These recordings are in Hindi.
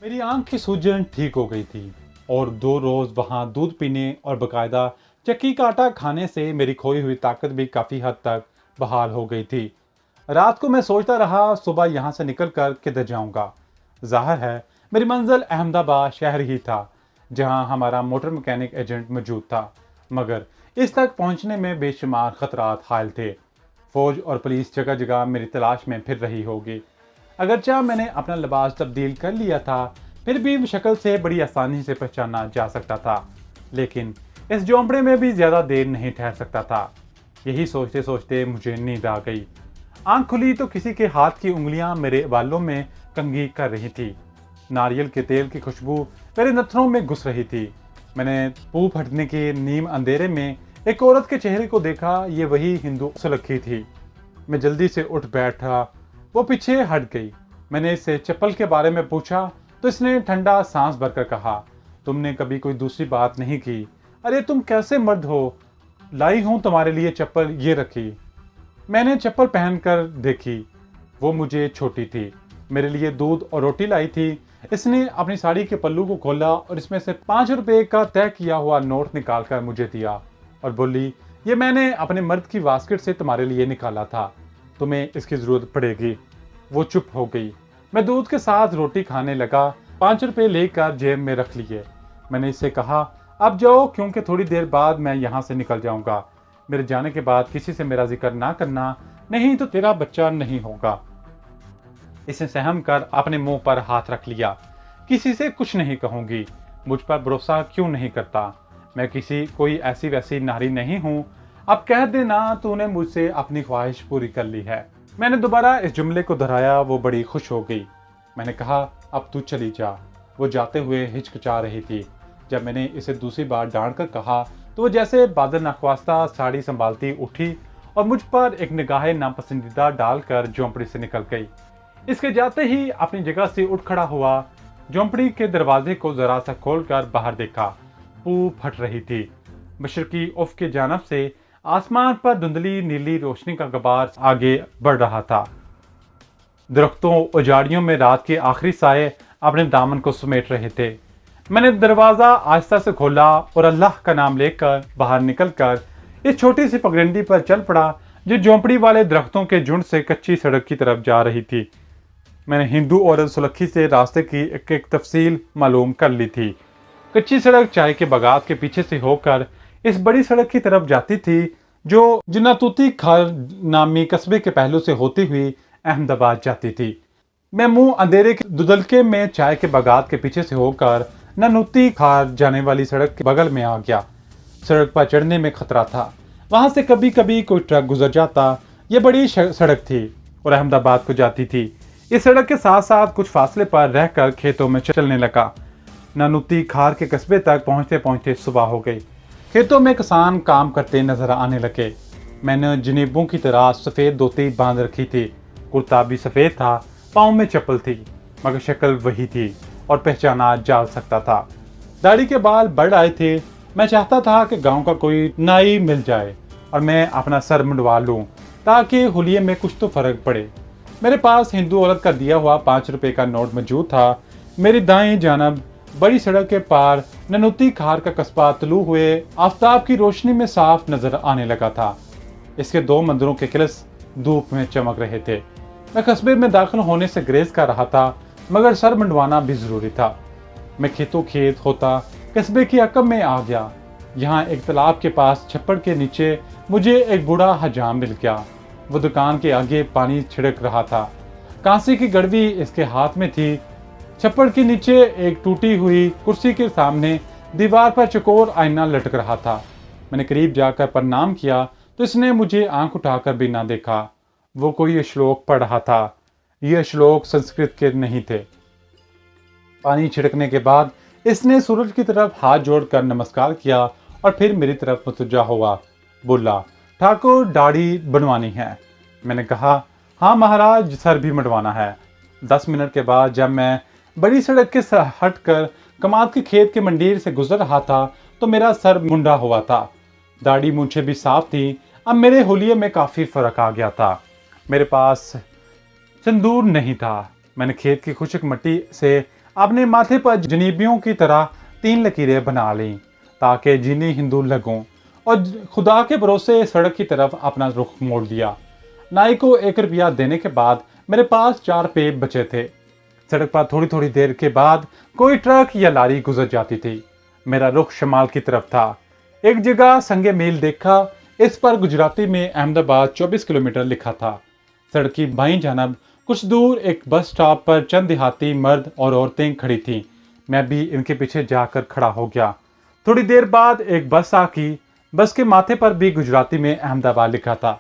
मेरी आंख की सूजन ठीक हो गई थी और 2 रोज वहां दूध पीने और बकायदा चक्की का आटा खाने से मेरी खोई हुई ताकत भी काफी हद तक बहाल हो गई थी। रात को मैं सोचता रहा सुबह यहां से निकल कर किधर जाऊंगा। जाहिर है मेरी मंजिल अहमदाबाद शहर ही था जहां हमारा मोटर मैकेनिक एजेंट मौजूद था। मगर इस तक पहुंचने में बेशुमार खतरात हायल थे। फौज और पुलिस जगह जगह मेरी तलाश में फिर रही होगी। अगरचे मैंने अपना लिबास तब्दील कर लिया था, फिर भी शक्ल से बड़ी आसानी से पहचाना जा सकता था। लेकिन इस झोंपड़े में भी ज्यादा देर नहीं ठहर सकता था। यही सोचते सोचते मुझे नींद आ गई। आंख खुली तो किसी के हाथ की उंगलियां मेरे बालों में कंघी कर रही थी। नारियल के तेल की खुशबू मेरे नथनों में घुस रही थी। मैंने पू फटने के नीम अंधेरे में एक औरत के चेहरे को देखा। ये वही हिंदू सुलक्षी थी। मैं जल्दी से उठ बैठा। वो पीछे हट गई। मैंने इससे चप्पल के बारे में पूछा तो इसने ठंडा सांस भरकर कहा, तुमने कभी कोई दूसरी बात नहीं की। अरे तुम कैसे मर्द हो, लाई हूं तुम्हारे लिए चप्पल, ये रखी। मैंने चप्पल पहनकर देखी। वो मुझे छोटी थी। मेरे लिए दूध और रोटी लाई थी। इसने अपनी साड़ी के पल्लू को खोला और इसमें से 5 रुपए का तय किया हुआ नोट निकालकर मुझे दिया और बोली, ये मैंने अपने मर्द की बास्केट से तुम्हारे लिए निकाला था, तुम्हें इसकी जरूरत पड़ेगी। वो चुप हो गई। मैं दूध के साथ रोटी खाने लगा। 5 रुपए लेकर जेब में रख लिए। मैंने इससे कहा, अब जाओ क्योंकि थोड़ी देर बाद मैं यहाँ से निकल जाऊंगा। मेरे जाने के बाद किसी से मेरा जिक्र ना करना, नहीं तो तेरा बच्चा नहीं होगा। इसने सहम कर अपने मुंह पर हाथ रख लिया। किसी से कुछ नहीं कहूंगी। मुझ पर भरोसा क्यों नहीं करता? मैं किसी कोई ऐसी वैसी नारी नहीं हूं। अब कह देना तूने मुझसे अपनी ख्वाहिश पूरी कर ली है। मैंने दोबारा इस जुमले को दोहराया। वो बड़ी खुश हो गई। मैंने कहा, अब तू चली जा। वो जाते हुए हिचकिचा रही थी। जब मैंने इसे दूसरी बार डांट कर कहा तो वो जैसे बादल नखवास्ता साड़ी संभालती उठी और मुझ पर एक निगाह नापसंदीदा डालकर झोंपड़ी से निकल गई। इसके जाते ही अपनी जगह से उठ खड़ा हुआ। झोंपड़ी के दरवाजे को जरा सा खोलकर बाहर देखा। पू फट रही थी। मशरकी उफ के जानब से आसमान पर धुंधली नीली रोशनी का गबार आगे बढ़ रहा था। दरख्तों उजाड़ियों में रात के आखिरी साए अपने दामन को समेट रहे थे। मैंने दरवाजा आहिस्ता से खोला और अल्लाह का नाम लेकर बाहर निकलकर इस छोटी सी पगडंडी पर चल पड़ा जो झोंपड़ी वाले दरख्तों के झुंड से कच्ची सड़क की तरफ जा रही थी। मैंने हिंदू औरत सुलक्षी से रास्ते की एक तफसील मालूम कर ली थी। कच्ची सड़क चाय के बागात के पीछे से होकर इस बड़ी सड़क की तरफ जाती थी जो जन्नतुती खार नामी कस्बे के पहलू से होती हुई अहमदाबाद जाती थी। मैं मुंह अंधेरे के दुदलके में चाय के बागात के पीछे से होकर ननुती खार जाने वाली सड़क के बगल में आ गया। सड़क पर चढ़ने में खतरा था। वहां से कभी कभी कोई ट्रक गुजर जाता। यह बड़ी सड़क थी और अहमदाबाद को जाती थी। इस सड़क के साथ साथ कुछ फासले पर रहकर खेतों में चलने लगा। नानुती खार के कस्बे तक पहुंचते पहुंचते सुबह हो गई। खेतों में किसान काम करते नजर आने लगे। मैंने जनेबों की तरह सफेद धोती बांध रखी थी। कुर्ता भी सफेद था, पाँव में चप्पल थी, मगर शक्ल वही थी और पहचाना जा सकता था। दाढ़ी के बाल बढ़ आए थे। मैं चाहता था कि गांव का कोई नाई मिल जाए और मैं अपना सर मुंडवा लूं ताकि हुलिये में कुछ तो फर्क पड़े। मेरे पास हिंदू औरत का दिया हुआ 5 रुपए का नोट मौजूद था। मेरी दाएं जानब बड़ी सड़क के पार ननुती खार का कस्बा तलू हुए आफताब की रोशनी में साफ नजर आने लगा था। इसके 2 मंदिरों के किलस धूप में चमक रहे थे। मैं कस्बे में दाखिल होने से ग्रेज कर रहा था, मगर सर मंडवाना भी जरूरी था। मैं खेतों खेत होता कस्बे की अकब में आ गया। यहाँ एक तालाब के पास छप्पड़ के नीचे मुझे एक बूढ़ा हजाम मिल गया। वो दुकान के आगे पानी छिड़क रहा था। कांसे की गड़वी इसके हाथ में थी। छप्पड़ के नीचे एक टूटी हुई कुर्सी के सामने दीवार पर चकोर आईना लटक रहा था। मैंने करीब जाकर प्रणाम किया तो इसने मुझे आंख उठाकर भी ना देखा। वो कोई श्लोक पढ़ रहा था। ये श्लोक संस्कृत के नहीं थे। पानी छिड़कने के बाद इसने सूरज की तरफ हाथ जोड़कर नमस्कार किया और फिर मेरी तरफ मुतवज्जा हुआ। बोला, ठाकुर दाढ़ी बनवानी है। मैंने कहा, हाँ महाराज, सर भी मंडवाना है। 10 मिनट के बाद जब मैं बड़ी सड़क के हटकर कमाद के खेत के मंडीर से गुजर रहा था तो मेरा सर मुंडा हुआ था। दाढ़ी मूंछें भी साफ थी। अब मेरे हुलिये में काफी फर्क आ गया था। मेरे पास सिंदूर नहीं था। मैंने खेत की खुशक मिट्टी से अपने माथे पर जनेबियों की तरह 3 लकीरें बना लीं ताकि जिन्हें हिंदू लगूं और खुदा के भरोसे सड़क की तरफ अपना रुख मोड़ लिया। नाई को 1 रुपया देने के बाद मेरे पास 4 पे बचे थे। सड़क पर थोड़ी थोड़ी देर के बाद कोई ट्रक या लारी गुजर जाती थी। मेरा रुख शमाल की तरफ था। एक जगह संगे मील देखा, इस पर गुजराती में अहमदाबाद 24 किलोमीटर लिखा था। सड़क की बाईं जानब कुछ दूर एक बस स्टॉप पर चंद देहाती मर्द और औरतें खड़ी थीं। मैं भी इनके पीछे जाकर खड़ा हो गया। थोड़ी देर बाद एक बस आकी। बस के माथे पर भी गुजराती में अहमदाबाद लिखा था।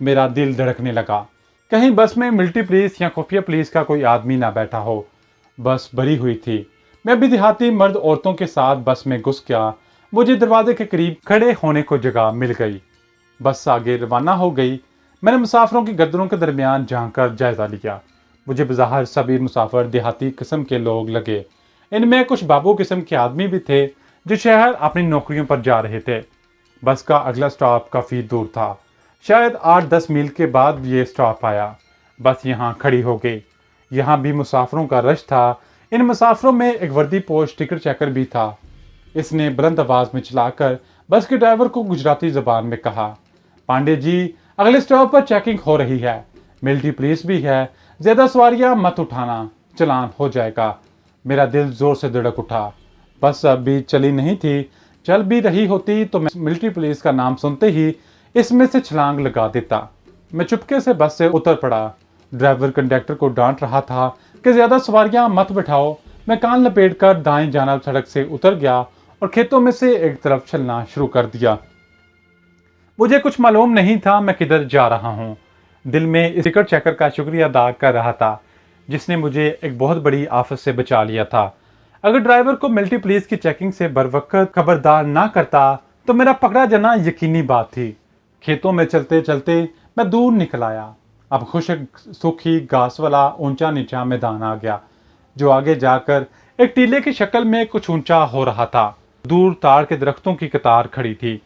मेरा दिल धड़कने लगा। कहीं बस में मिलिट्री पुलिस या खुफिया पुलिस का कोई आदमी ना बैठा हो। बस भरी हुई थी। मैं भी देहाती मर्द औरतों के साथ बस में घुस गया। मुझे दरवाजे के करीब खड़े होने को जगह मिल गई। बस आगे रवाना हो गई। मैंने मुसाफिरों की गर्दनों के दरमियान झांक जायजा लिया। मुझे बज़ाहिर सभी मुसाफिर देहाती किस्म के लोग लगे। इनमें कुछ बाबू किस्म के आदमी भी थे जो शहर अपनी नौकरियों पर जा रहे थे। बस का अगला स्टॉप काफी दूर था। शायद 8-10 मील के बाद ये स्टॉप आया। बस यहाँ खड़ी हो गई। यहाँ भी मुसाफिरों का रश था। इन मुसाफिरों में एक वर्दीपोश टिकट चेकर भी था। इसने बुलंद आवाज में चलाकर बस के ड्राइवर को गुजराती जबान में कहा, पांडे जी, अगले स्टॉप पर चेकिंग हो रही है, मिलिट्री पुलिस भी है, ज्यादा सवारियां मत उठाना, चालान हो जाएगा। मेरा दिल जोर से धड़क उठा। बस अभी चली नहीं थी। चल भी रही होती तो मैं मिलिट्री पुलिस का नाम सुनते ही इसमें से छलांग लगा देता। मैं चुपके से बस से उतर पड़ा। ड्राइवर कंडक्टर को डांट रहा था कि ज्यादा सवारियां मत बिठाओ। मैं कान लपेटकर दाएं जानब सड़क से उतर गया और खेतों में से एक तरफ चलना शुरू कर दिया। मुझे कुछ मालूम नहीं था मैं किधर जा रहा हूँ। दिल में इस टिकट चेकर का शुक्रिया अदा कर रहा था जिसने मुझे एक बहुत बड़ी आफत से बचा लिया था। अगर ड्राइवर को मिलिट्री पुलिस की चेकिंग से बरवक्त खबरदार ना करता तो मेरा पकड़ा जाना यकीनी बात थी। खेतों में चलते चलते मैं दूर निकल आया। अब खुशक सूखी घास वाला ऊंचा नीचा मैदान आ गया जो आगे जाकर एक टीले की शक्ल में कुछ ऊंचा हो रहा था। दूर ताड़ के दरख्तों की कतार खड़ी थी।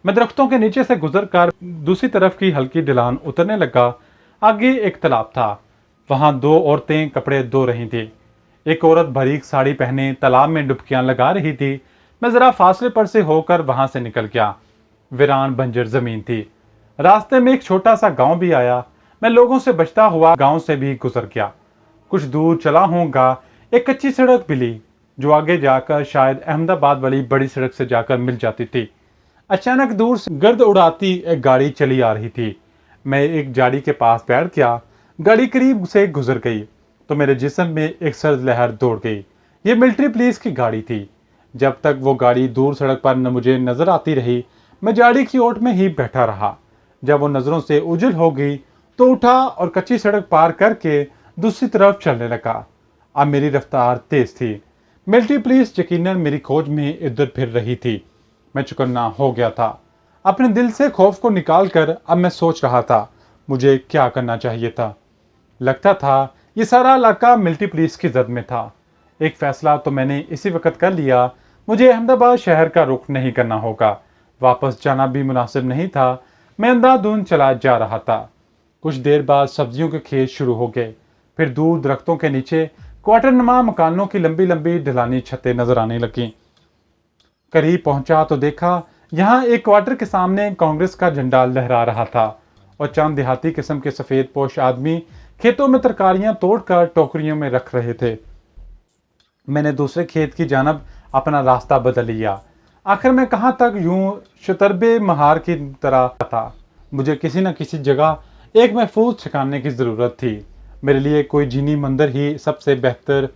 मैं दरख्तों के नीचे से गुजरकर दूसरी तरफ की हल्की ढलान उतरने लगा। आगे एक तालाब था। वहां 2 औरतें कपड़े धो रही थी। एक औरत बारीक साड़ी पहने तालाब में डुबकियां लगा रही थी। मैं जरा फासले पर से होकर वहां से निकल गया। वीरान बंजर जमीन थी। रास्ते में एक छोटा सा गांव भी आया। मैं लोगों से बचता हुआ गांव से भी गुजर गया। कुछ दूर चला होऊंगा एक कच्ची सड़क मिली जो आगे जाकर शायद अहमदाबाद वाली बड़ी सड़क से जाकर मिल जाती थी। अचानक दूर से गर्द उड़ाती एक गाड़ी चली आ रही थी। मैं एक झाड़ी के पास बैठ गया। गाड़ी करीब से गुजर गई तो मेरे जिस्म में एक सर्द लहर दौड़ गई। ये मिलिट्री पुलिस की गाड़ी थी। जब तक वो गाड़ी दूर सड़क पर मुझे नजर आती रही मैं झाड़ी की ओट में ही बैठा रहा। जब वो नजरों से उजल हो गई तो उठा और कच्ची सड़क पार करके दूसरी तरफ चलने लगा। अब मेरी रफ्तार तेज थी। मिलिट्री पुलिस यकीनन मेरी खोज में इधर फिर रही थी। मैं चौकन्ना हो गया था। अपने दिल से खौफ को निकालकर अब मैं सोच रहा था मुझे क्या करना चाहिए था। लगता था ये सारा इलाका मिलिट्री पुलिस की जद में था। एक फैसला तो मैंने इसी वक्त कर लिया। मुझे अहमदाबाद शहर का रुख नहीं करना होगा। वापस जाना भी मुनासिब नहीं था। मैं अंधाधुंध चला जा रहा था। कुछ देर बाद सब्जियों के खेत शुरू हो गए। फिर दूर दरख्तों के नीचे क्वार्टरनुमा मकानों की लंबी लंबी ढलानी छतें नजर आने लगी। करीब पहुंचा तो देखा यहाँ एक क्वार्टर के सामने कांग्रेस का झंडा लहरा रहा था और चंद देहाती किस्म के सफेद पोश आदमी खेतों में तरकारियां तोड़कर टोकरियों में रख रहे थे। मैंने दूसरे खेत की जानब अपना रास्ता बदल लिया। आखिर मैं कहाँ तक यूं शतरबे महार की तरह था। मुझे किसी न किसी जगह एक महफूज ठिकाने की जरूरत थी। मेरे लिए कोई जीनी मंदिर ही सबसे बेहतर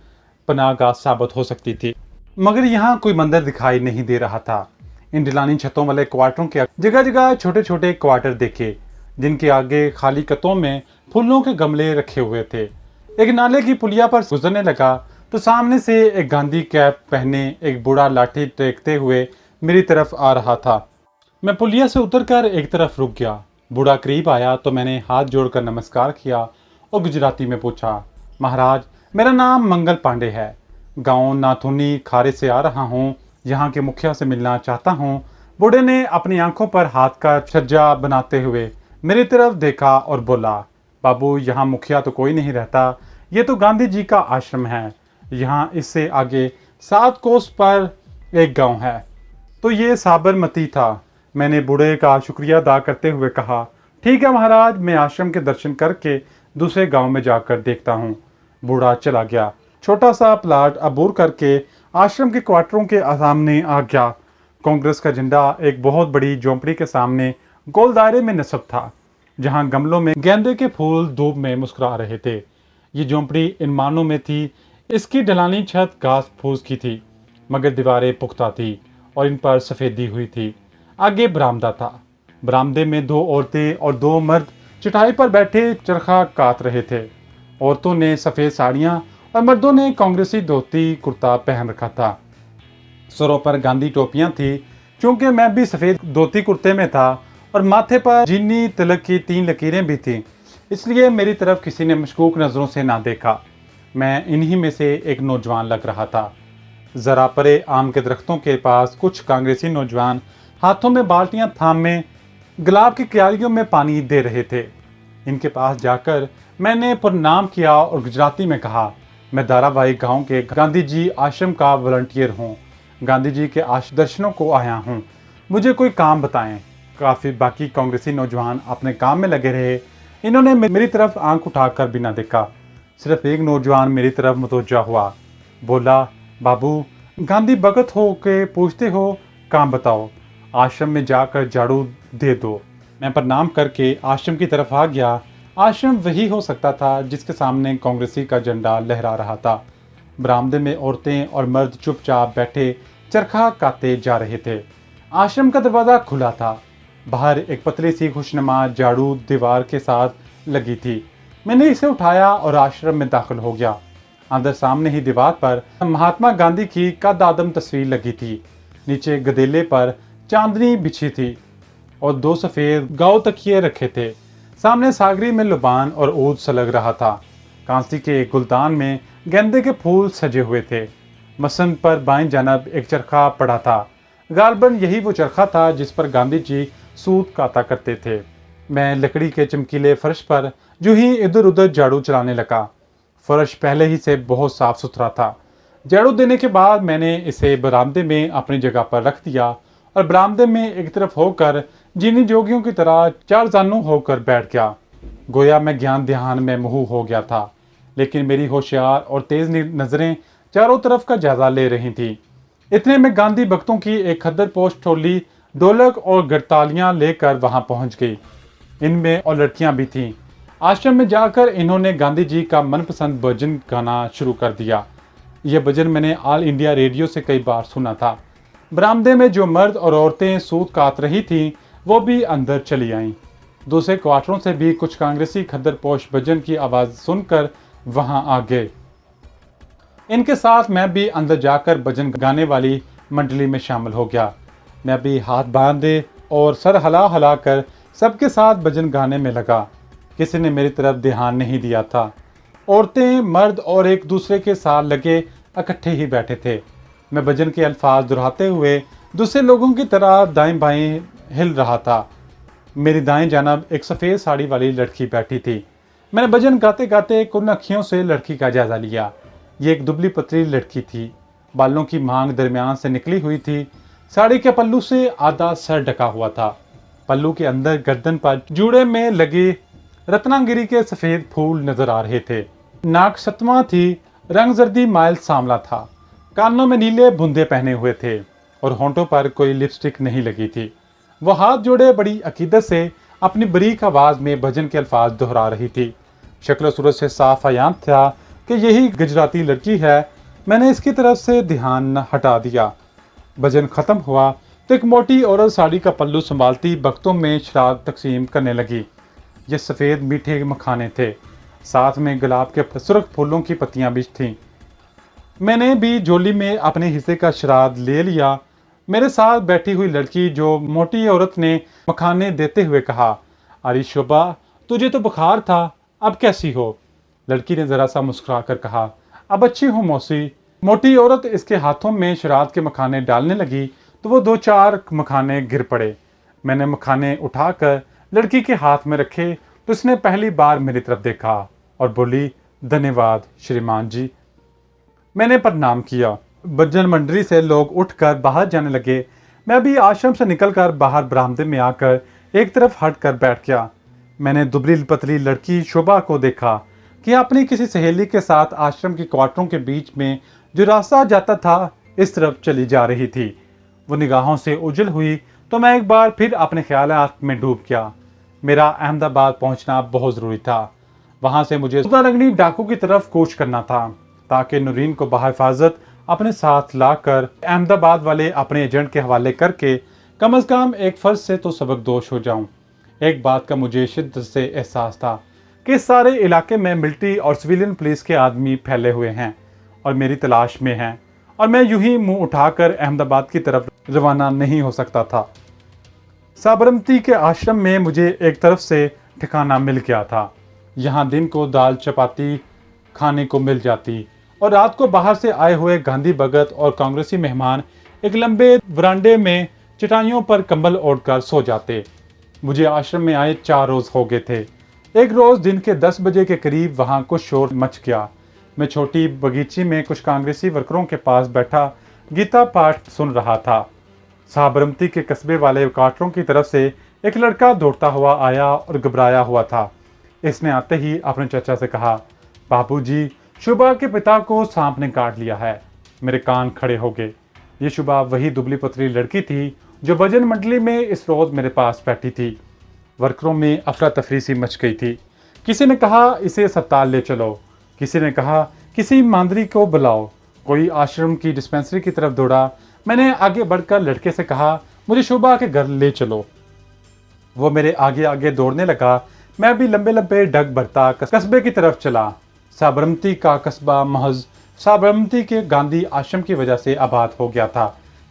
पनाहगाह साबित हो सकती थी। मगर यहाँ कोई मंदिर दिखाई नहीं दे रहा था। इन ढलानी छतों वाले क्वार्टरों के जगह जगह छोटे छोटे क्वार्टर देखे जिनके आगे खाली कतों में फूलों के गमले रखे हुए थे। एक नाले की पुलिया पर गुजरने लगा तो सामने से एक गांधी कैप पहने एक बूढ़ा लाठी टेकते हुए मेरी तरफ आ रहा था। मैं पुलिया से उतरकर एक तरफ रुक गया। बूढ़ा करीब आया तो मैंने हाथ जोड़कर नमस्कार किया और गुजराती में पूछा, महाराज, मेरा नाम मंगल पांडे है। गांव नाथुनी खारे से आ रहा हूँ। यहाँ के मुखिया से मिलना चाहता हूँ। बूढ़े ने अपनी आंखों पर हाथ का छज्जा बनाते हुए मेरी तरफ देखा और बोला, बाबू, यहाँ मुखिया तो कोई नहीं रहता। ये तो गांधी जी का आश्रम है। यहाँ इससे आगे 7 कोस पर एक गांव है। तो ये साबरमती था। मैंने बूढ़े का शुक्रिया अदा करते हुए कहा, ठीक है महाराज, मैं आश्रम के दर्शन करके दूसरे गांव में जाकर देखता हूँ। बूढ़ा चला गया। छोटा सा प्लाट अबूर करके आश्रम के क्वार्टरों के सामने आ गया। कांग्रेस का झंडा एक बहुत बड़ी झोंपड़ी के सामने गोल दायरे में नस्ब था, जहां गमलों में गेंदे के फूल धूप में मुस्कुरा रहे थे। ये झोंपड़ी इन मानों में थी। इसकी ढलानी छत घास फूस की थी, मगर दीवारें पुख्ता थी और इन पर सफेदी हुई थी। आगे बरामदा था। बरामदे में 2 औरतें और 2 मर्द चटाई पर बैठे चरखा काट रहे थे। औरतों ने सफेद साड़ियां और मर्दों ने कांग्रेसी धोती कुर्ता पहन रखा था। सरों पर गांधी टोपियां थी। चूंकि मैं भी सफेद धोती कुर्ते में था और माथे पर जीनी तिलक की 3 लकीरें भी थीं, इसलिए मेरी तरफ किसी ने मशकूक नजरों से ना देखा। मैं इन्हीं में से एक नौजवान लग रहा था। जरा परे आम के दरख्तों के पास कुछ कांग्रेसी नौजवान हाथों में बाल्टियां थामे गुलाब की क्यारियों में पानी दे रहे थे। इनके पास जाकर मैंने प्रणाम किया और गुजराती में कहा, मैं दाराबाई गांव के गांधी जी आश्रम का वॉलंटियर हूँ। गांधी जी के दर्शनों को आया हूँ, मुझे कोई काम बताएं। काफी बाकी कांग्रेसी नौजवान अपने काम में लगे रहे। इन्होंने मेरी तरफ आंख उठाकर भी ना देखा। सिर्फ एक नौजवान मेरी तरफ मुतवज्जा हुआ। बोला, बाबू, गांधी भगत हो के पूछते हो, काम बताओ, आश्रम में जाकर झाड़ू दे दो। मैं प्रणाम करके आश्रम की तरफ आ गया। आश्रम वही हो सकता था जिसके सामने कांग्रेसी का झंडा लहरा रहा था। बरामदे में औरतें और मर्द चुपचाप बैठे चरखा काते जा रहे थे। आश्रम का दरवाजा खुला था। बाहर एक पतली सी खुशनुमा झाड़ू दीवार के साथ लगी थी। मैंने इसे उठाया और आश्रम में दाखिल हो गया। अंदर सामने ही दीवार पर महात्मा गांधी की कद आदम तस्वीर लगी थी। नीचे गदेले पर चांदनी बिछी थी और 2 सफेद गाव तकिए रखे थे। सामने सागरी में लुबान और ऊद सलग रहा था। कांसी के एक गुलदान में गेंदे के फूल सजे हुए थे। मसंद पर बाईं जानब एक चरखा पड़ा था। गालबन यही वो चरखा था जिस पर गांधी जी सूत काता करते थे। मैं लकड़ी के चमकीले फर्श पर जो ही इधर उधर झाड़ू चलाने लगा। फर्श पहले ही से बहुत साफ सुथरा था। झाड़ू देने के बाद मैंने इसे बरामदे में अपनी जगह पर रख दिया और बरामदे में एक तरफ होकर जिन्हीं जोगियों की तरह 4 जानू होकर बैठ गया। गोया मैं ज्ञान ध्यान में मुँह हो गया था, लेकिन मेरी होशियार और तेज नजरें चारों तरफ का जायजा ले रही थी। इतने में गांधी भक्तों की एक खद्दर पोश टोली ढोलक और गड़तालियां लेकर वहां पहुंच गई। इनमें और लड़कियां भी थीं। आश्रम में जाकर इन्होंने गांधी जी का मनपसंद भजन गाना शुरू कर दिया। यह भजन मैंने ऑल इंडिया रेडियो से कई बार सुना था। बरामदे में जो मर्द और औरतें सूत काट रही थीं, वो भी अंदर चली आईं। दूसरे क्वार्टरों से भी कुछ कांग्रेसी खद्दर पोश भजन की आवाज सुनकर वहां आ गए। इनके साथ मैं भी अंदर जाकर भजन गाने वाली मंडली में शामिल हो गया। मैं भी हाथ बांधे और सर हिला हिला कर सबके साथ भजन गाने में लगा। किसी ने मेरी तरफ ध्यान नहीं दिया था। औरतें, मर्द और एक दूसरे के साथ लगे इकट्ठे ही बैठे थे। मैं भजन के अल्फाज दोहराते हुए दूसरे लोगों की तरह दाएं बाएं हिल रहा था। मेरी दाएं जानब एक सफ़ेद साड़ी वाली लड़की बैठी थी। मैंने भजन गाते गाते कुन अखियों से लड़की का जायजा लिया। ये एक दुबली पतली लड़की थी। बालों की मांग दरमियान से निकली हुई थी। साड़ी के पल्लू से आधा सर ढका हुआ था। पल्लू के अंदर गर्दन पर जूड़े में लगे रत्नागिरी के सफेद फूल नजर आ रहे थे। नाक सतवा थी। रंग जर्दी माइल सांवला था। कानों में नीले बूंदे पहने हुए थे और होंठों पर कोई लिपस्टिक नहीं लगी थी। वो हाथ जोड़े बड़ी अकीदत से अपनी बरीक आवाज में भजन के अल्फाज दोहरा रही थी। शक्ल सूरत से साफ आयाम था कि यही गुजराती लड़की है। मैंने इसकी तरफ से ध्यान हटा दिया। भजन खत्म हुआ तो एक मोटी औरत साड़ी का पल्लू संभालती भक्तों में शराब तकसीम करने लगी। ये सफ़ेद मीठे मखाने थे। साथ में गुलाब के सुर्ख फूलों की पत्तियां भी थीं। मैंने भी झोली में अपने हिस्से का शराब ले लिया। मेरे साथ बैठी हुई लड़की, जो मोटी औरत ने मखाने देते हुए कहा, अरे शोभा, तुझे तो बुखार था, अब कैसी हो? लड़की ने जरा सा मुस्कुरा कर कहा, अब अच्छी हूँ मौसी। मोटी औरत इसके हाथों में शराब के मखाने डालने लगी तो वो 2-4 मखाने गिर पड़े। मैंने मखाने उठाकर लड़की के हाथ में रखे तो उसने पहली बार मेरी तरफ देखा और बोली, धन्यवाद श्रीमान जी। मैंने प्रणाम किया। भजन मंडली से लोग उठकर बाहर जाने लगे। मैं भी आश्रम से निकलकर बाहर बरामदे में आकर एक तरफ हटकर बैठ गया। मैंने दुबली पतली लड़की शोभा को देखा कि अपनी किसी सहेली के साथ आश्रम के क्वार्टरों के बीच में जो रास्ता जाता था इस तरफ चली जा रही थी। वो निगाहों से उजल हुई तो मैं एक बार फिर अपने ख्यालात में डूब गया। मेरा अहमदाबाद पहुंचना बहुत जरूरी था। वहां से मुझे सुल्तानगंज डाकू की तरफ कूच करना था ताकि नूरीन को बहिफाजत अपने साथ लाकर अहमदाबाद वाले अपने एजेंट के हवाले करके कम से कम एक फर्ज से तो सबकदोश हो जाऊं। एक बात का मुझे शिद्दत से एहसास था कि इस सारे इलाके में मिलिट्री और सिविलियन पुलिस के आदमी फैले हुए हैं और मेरी तलाश में हैं और मैं यूं ही मुंह उठाकर अहमदाबाद की तरफ रवाना नहीं हो सकता था। साबरमती के आश्रम में मुझे एक तरफ से ठिकाना मिल गया था। यहाँ दिन को दाल चपाती खाने को मिल जाती और रात को बाहर से आए हुए गांधी भगत और कांग्रेसी मेहमान एक लंबे वरांडे में चटाइयों पर कंबल ओढ़कर सो जाते। मुझे आश्रम में आए 4 रोज हो गए थे। एक रोज दिन के 10 बजे के करीब वहां कुछ शोर मच गया। मैं छोटी बगीची में कुछ कांग्रेसी वर्करों के पास बैठा गीता पाठ सुन रहा था। साबरमती के कस्बे वाले क्वार्टरों की तरफ से एक लड़का दौड़ता हुआ आया और घबराया हुआ था। इसने आते ही अपने चाचा से कहा, बाबूजी, शुभा के पिता को सांप ने काट लिया है। मेरे कान खड़े हो गए। ये शुभा वही दुबली पतली लड़की थी जो भजन मंडली में इस रोज मेरे पास बैठी थी। वर्करों में अफरा तफरी सी मच गई थी। किसी ने कहा इसे अस्पताल ले चलो, किसी ने कहा किसी मांदरी को बुलाओ, कोई आश्रम की डिस्पेंसरी की तरफ दौड़ा। मैंने आगे बढ़कर लड़के से कहा, मुझे शुभा के घर ले चलो। वो मेरे आगे आगे दौड़ने लगा। मैं भी लंबे लंबे डग भरता कस्बे की तरफ चला। साबरमती का कस्बा महज साबरमती के गांधी आश्रम की वजह से आबाद हो गया था।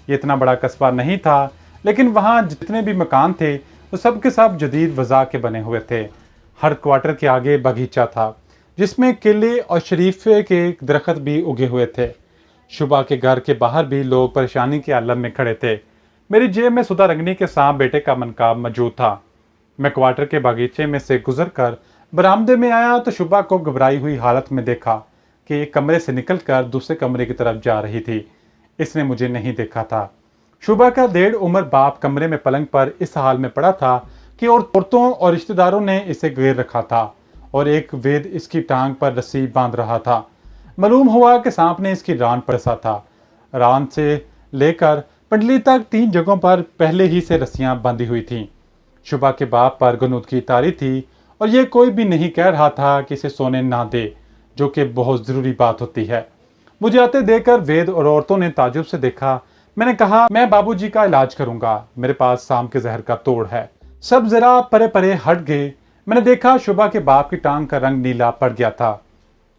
ये इतना बड़ा कस्बा नहीं था, लेकिन वहाँ जितने भी मकान थे वो सब के सब जदीद वज़ा के बने हुए थे। हर क्वार्टर के आगे बगीचा था जिसमें केले और शरीफे के दरख्त भी उगे हुए थे। शुभा के घर के बाहर भी लोग परेशानी के आलम में खड़े थे। मेरी जेब में सुधा रंगनी के सांप बेटे का मनकाब मौजूद था। मैं क्वार्टर के बागीचे में से गुजरकर बरामदे में आया तो शुभा को घबराई हुई हालत में देखा कि एक कमरे से निकलकर दूसरे कमरे की तरफ जा रही थी। इसने मुझे नहीं देखा था। शुभा का 1.5 उम्र बाप कमरे में पलंग पर इस हाल में पड़ा था कि औरतों और रिश्तेदारों ने इसे घेर रखा था और एक वेद इसकी टांग पर रस्सी बांध रहा था। मालूम हुआ कि सांप ने इसकी रान पर डसा था। रान से लेकर पंडली तक 3 जगहों पर पहले ही से रस्सियां बांधी हुई थीं। शुभा के बाप पर गनुदगी तारी थी और ये कोई भी नहीं कह रहा था कि इसे सोने ना दे, जो कि बहुत जरूरी बात होती है। मुझे आते देखकर वेद और औरतों ने ताजुब से देखा। मैंने कहा, मैं बाबूजी का इलाज करूंगा, मेरे पास सांप के जहर का तोड़ है। सब जरा परे परे हट गए। मैंने देखा शुभा के बाप की टांग का रंग नीला पड़ गया था।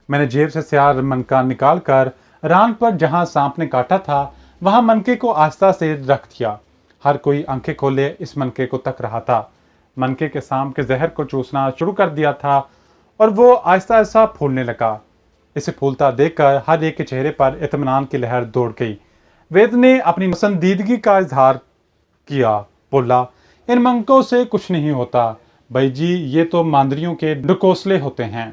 मैंने जेब से स्याह मनका निकालकर रान पर जहां सांप ने काटा था वहां मनके को आस्था से रख दिया। हर कोई आंखें खोले इस मनके को तक रहा था। मनके के सांप के जहर को चूसना शुरू कर दिया था और वो आहिस्ता आहिस्ता फूलने लगा। इसे फूलता देखकर हर एक के चेहरे पर इत्मीनान की लहर दौड़ गई। वेद ने अपनी पसंदीदगी का इजहार किया। बोला, इन मनकों से कुछ नहीं होता भाई जी, ये तो मांदरियों के ढकोसले होते हैं।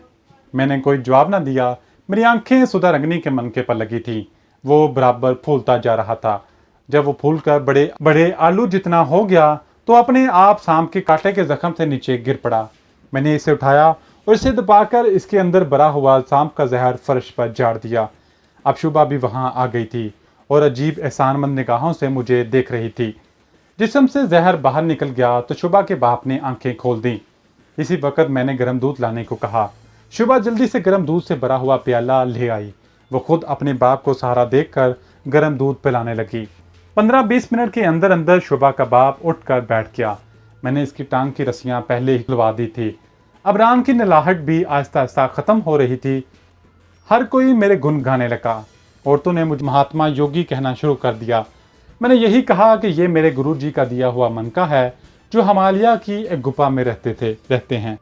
मैंने कोई जवाब ना दिया। मेरी आंखें सुधा रंगनी के मनके पर लगी थी। वो बराबर फूलता जा रहा था। जब वो फूलकर बड़े बड़े आलू जितना हो गया तो अपने आप सांप के कांटे के जख्म से नीचे गिर पड़ा। मैंने इसे उठाया और इसे दबाकर इसके अंदर भरा हुआ सांप का जहर फर्श पर झाड़ दिया। अब शुभा भी वहां आ गई थी और अजीब एहसानमंद निगाहों से मुझे देख रही थी। जिस्म से जहर बाहर निकल गया तो शुभा के बाप ने आंखें खोल दी। इसी वक्त मैंने गर्म दूध लाने को कहा। शुभा जल्दी से गर्म दूध से भरा हुआ प्याला ले आई। वो खुद अपने बाप को सहारा देखकर गर्म दूध पिलाने लगी। 15-20 मिनट के अंदर अंदर शुभा का बाप उठकर बैठ गया। मैंने इसकी टांग की रस्सियां पहले ही खुलवा दी थी। अब रान की नलाहट भी आहिस्ता आहिस्ता खत्म हो रही थी। हर कोई मेरे गुण गाने लगा। औरतों ने मुझे महात्मा योगी कहना शुरू कर दिया। मैंने यही कहा कि ये मेरे गुरुजी का दिया हुआ मनका है जो हिमालय की एक गुफा में रहते हैं।